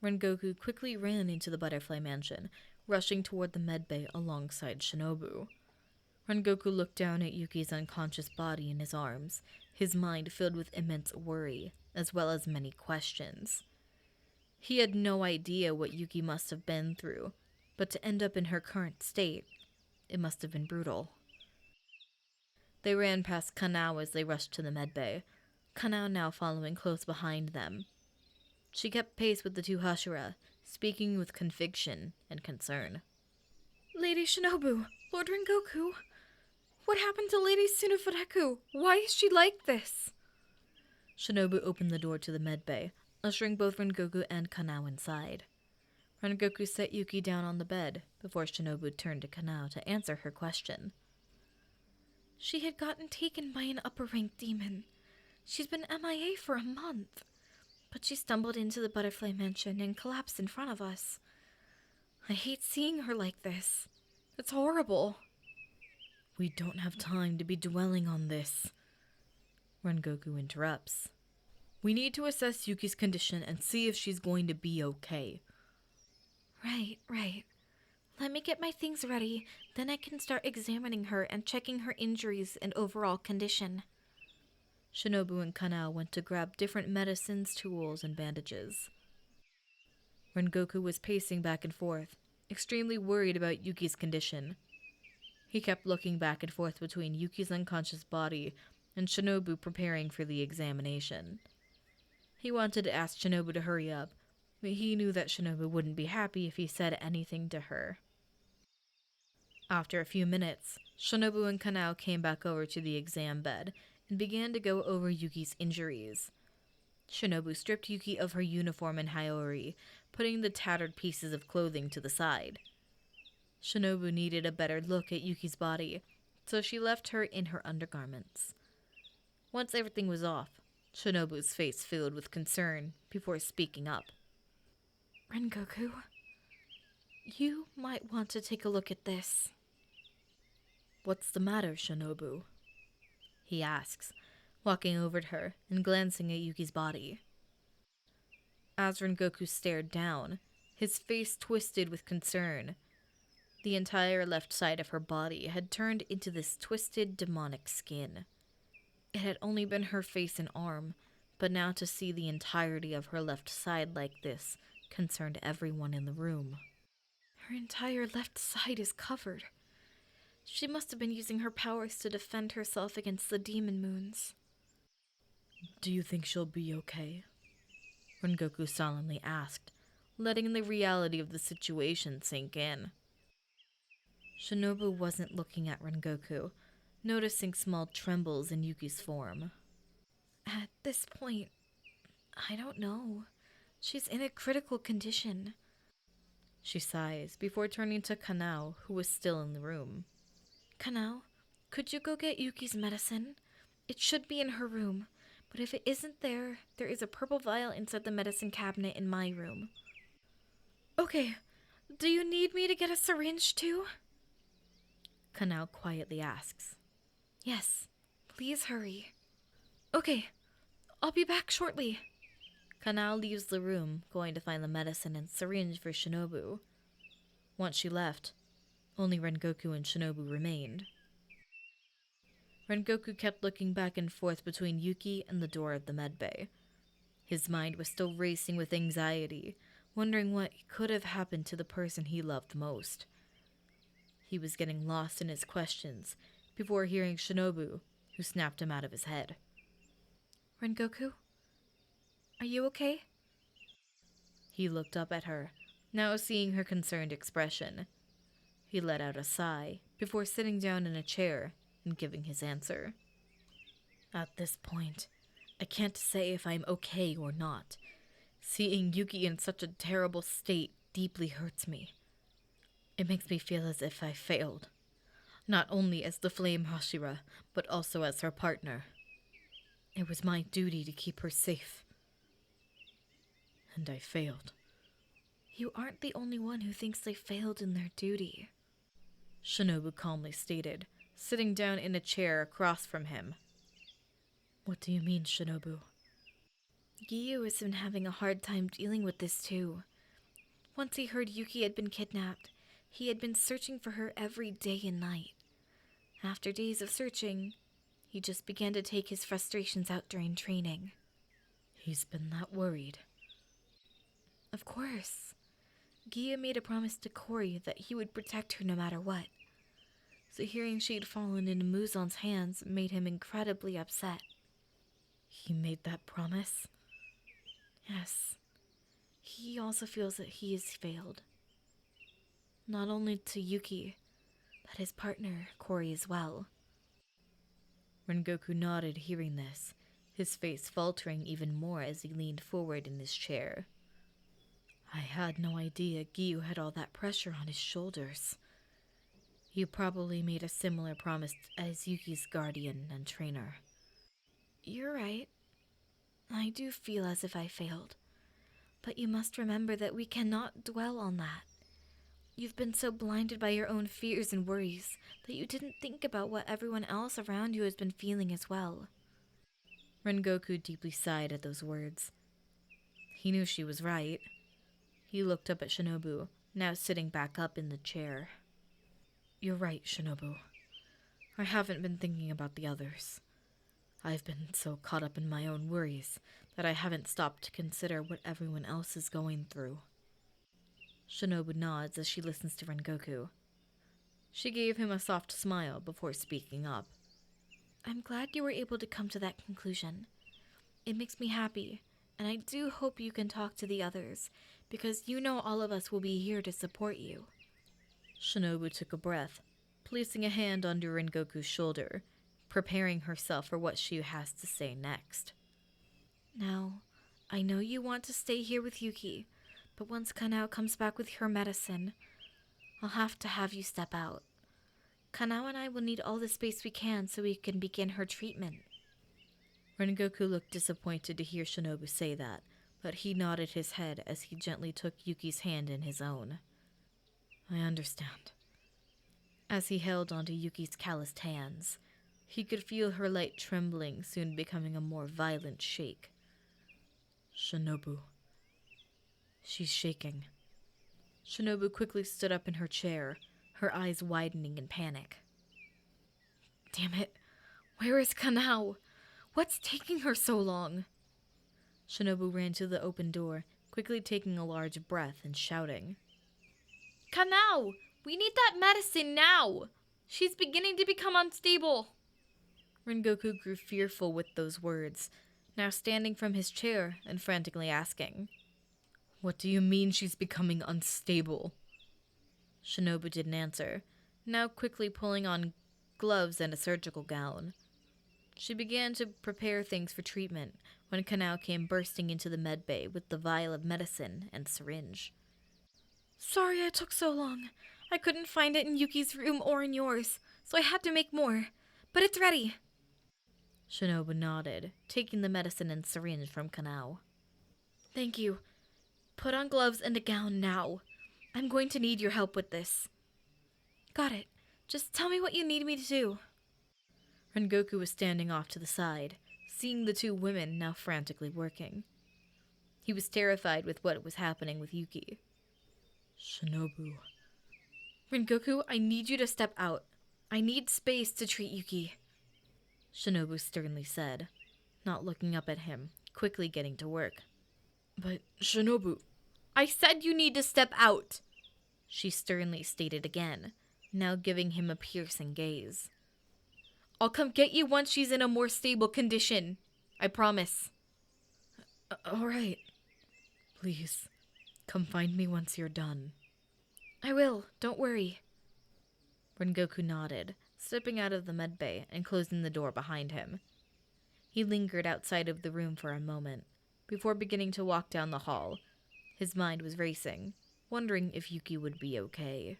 Rengoku quickly ran into the butterfly mansion, rushing toward the medbay alongside Shinobu. Rengoku looked down at Yuki's unconscious body in his arms, his mind filled with immense worry, as well as many questions. He had no idea what Yuki must have been through, but to end up in her current state, it must have been brutal. They ran past Kanao as they rushed to the medbay, Kanao now following close behind them. She kept pace with the two Hashira, speaking with conviction and concern. Lady Shinobu, Lord Rengoku, what happened to Lady Sunafureku? Why is she like this? Shinobu opened the door to the medbay, ushering both Rengoku and Kanao inside. Rengoku set Yuki down on the bed before Shinobu turned to Kanao to answer her question. She had gotten taken by an upper-ranked demon. She's been MIA for a month. But she stumbled into the butterfly mansion and collapsed in front of us. I hate seeing her like this. It's horrible. We don't have time to be dwelling on this. Rengoku interrupts. We need to assess Yuki's condition and see if she's going to be okay. Right. Let me get my things ready, then I can start examining her and checking her injuries and overall condition. Shinobu and Kanao went to grab different medicines, tools, and bandages. Rengoku was pacing back and forth, extremely worried about Yuki's condition. He kept looking back and forth between Yuki's unconscious body and Shinobu preparing for the examination. He wanted to ask Shinobu to hurry up, but he knew that Shinobu wouldn't be happy if he said anything to her. After a few minutes, Shinobu and Kanao came back over to the exam bed and began to go over Yuki's injuries. Shinobu stripped Yuki of her uniform and Hiyori, putting the tattered pieces of clothing to the side. Shinobu needed a better look at Yuki's body, so she left her in her undergarments. Once everything was off, Shinobu's face filled with concern before speaking up. Rengoku, you might want to take a look at this. What's the matter, Shinobu? He asks, walking over to her and glancing at Yuki's body. As Rengoku stared down, his face twisted with concern. The entire left side of her body had turned into this twisted, demonic skin. It had only been her face and arm, but now to see the entirety of her left side like this concerned everyone in the room. Her entire left side is covered. She must have been using her powers to defend herself against the demon moons. Do you think she'll be okay? Rengoku solemnly asked, letting the reality of the situation sink in. Shinobu wasn't looking at Rengoku, noticing small trembles in Yuki's form. At this point, I don't know. She's in a critical condition. She sighs before turning to Kanao, who was still in the room. Kanao, could you go get Yuki's medicine? It should be in her room, but if it isn't there, there is a purple vial inside the medicine cabinet in my room. Okay, do you need me to get a syringe too? Kanao quietly asks. Yes, please hurry. Okay, I'll be back shortly. Kanao leaves the room, going to find the medicine and syringe for Shinobu. Once she left, only Rengoku and Shinobu remained. Rengoku kept looking back and forth between Yuki and the door of the medbay. His mind was still racing with anxiety, wondering what could have happened to the person he loved most. He was getting lost in his questions before hearing Shinobu, who snapped him out of his head. Rengoku? Are you okay? He looked up at her, now seeing her concerned expression. He let out a sigh before sitting down in a chair and giving his answer. At this point, I can't say if I'm okay or not. Seeing Yuki in such a terrible state deeply hurts me. It makes me feel as if I failed, not only as the Flame Hashira, but also as her partner. It was my duty to keep her safe. And I failed. You aren't the only one who thinks they failed in their duty, Shinobu calmly stated, sitting down in a chair across from him. What do you mean, Shinobu? Giyu has been having a hard time dealing with this too. Once he heard Yuki had been kidnapped, he had been searching for her every day and night. After days of searching, he just began to take his frustrations out during training. He's been that worried. Of course. Gia made a promise to Corey that he would protect her no matter what. So hearing she'd fallen into Muzan's hands made him incredibly upset. He made that promise? Yes. He also feels that he has failed. Not only to Yuki, but his partner, Corey, as well. Rengoku nodded, hearing this, his face faltering even more as he leaned forward in his chair. I had no idea Gyu had all that pressure on his shoulders. He probably made a similar promise as Yuki's guardian and trainer. You're right. I do feel as if I failed. But you must remember that we cannot dwell on that. You've been so blinded by your own fears and worries that you didn't think about what everyone else around you has been feeling as well. Rengoku deeply sighed at those words. He knew she was right. He looked up at Shinobu, now sitting back up in the chair. You're right, Shinobu. I haven't been thinking about the others. I've been so caught up in my own worries that I haven't stopped to consider what everyone else is going through. Shinobu nods as she listens to Rengoku. She gave him a soft smile before speaking up. I'm glad you were able to come to that conclusion. It makes me happy, and I do hope you can talk to the others, because you know all of us will be here to support you. Shinobu took a breath, placing a hand under Rengoku's shoulder, preparing herself for what she has to say next. Now, I know you want to stay here with Yuki, but once Kanao comes back with her medicine, I'll have to have you step out. Kanao and I will need all the space we can so we can begin her treatment. Rengoku looked disappointed to hear Shinobu say that, but he nodded his head as he gently took Yuki's hand in his own. I understand. As he held onto Yuki's calloused hands, he could feel her light trembling, soon becoming a more violent shake. Shinobu. She's shaking. Shinobu quickly stood up in her chair, her eyes widening in panic. Damn it! Where is Kanao? What's taking her so long? Shinobu ran to the open door, quickly taking a large breath and shouting. Kanao! We need that medicine now! She's beginning to become unstable! Rengoku grew fearful with those words, now standing from his chair and frantically asking, What do you mean she's becoming unstable? Shinobu didn't answer, now quickly pulling on gloves and a surgical gown. She began to prepare things for treatment when Kanao came bursting into the medbay with the vial of medicine and syringe. Sorry it took so long. I couldn't find it in Yuki's room or in yours, so I had to make more. But it's ready. Shinobu nodded, taking the medicine and syringe from Kanao. Thank you. Put on gloves and a gown now. I'm going to need your help with this. Got it. Just tell me what you need me to do. Rengoku was standing off to the side, seeing the two women now frantically working. He was terrified with what was happening with Yuki. Shinobu. Rengoku, I need you to step out. I need space to treat Yuki. Shinobu sternly said, not looking up at him, quickly getting to work. But, Shinobu, I said you need to step out, she sternly stated again, now giving him a piercing gaze. I'll come get you once she's in a more stable condition. I promise. All right. Please, come find me once you're done. I will, don't worry. Rengoku nodded, stepping out of the medbay and closing the door behind him. He lingered outside of the room for a moment, before beginning to walk down the hall. His mind was racing, wondering if Yuki would be okay.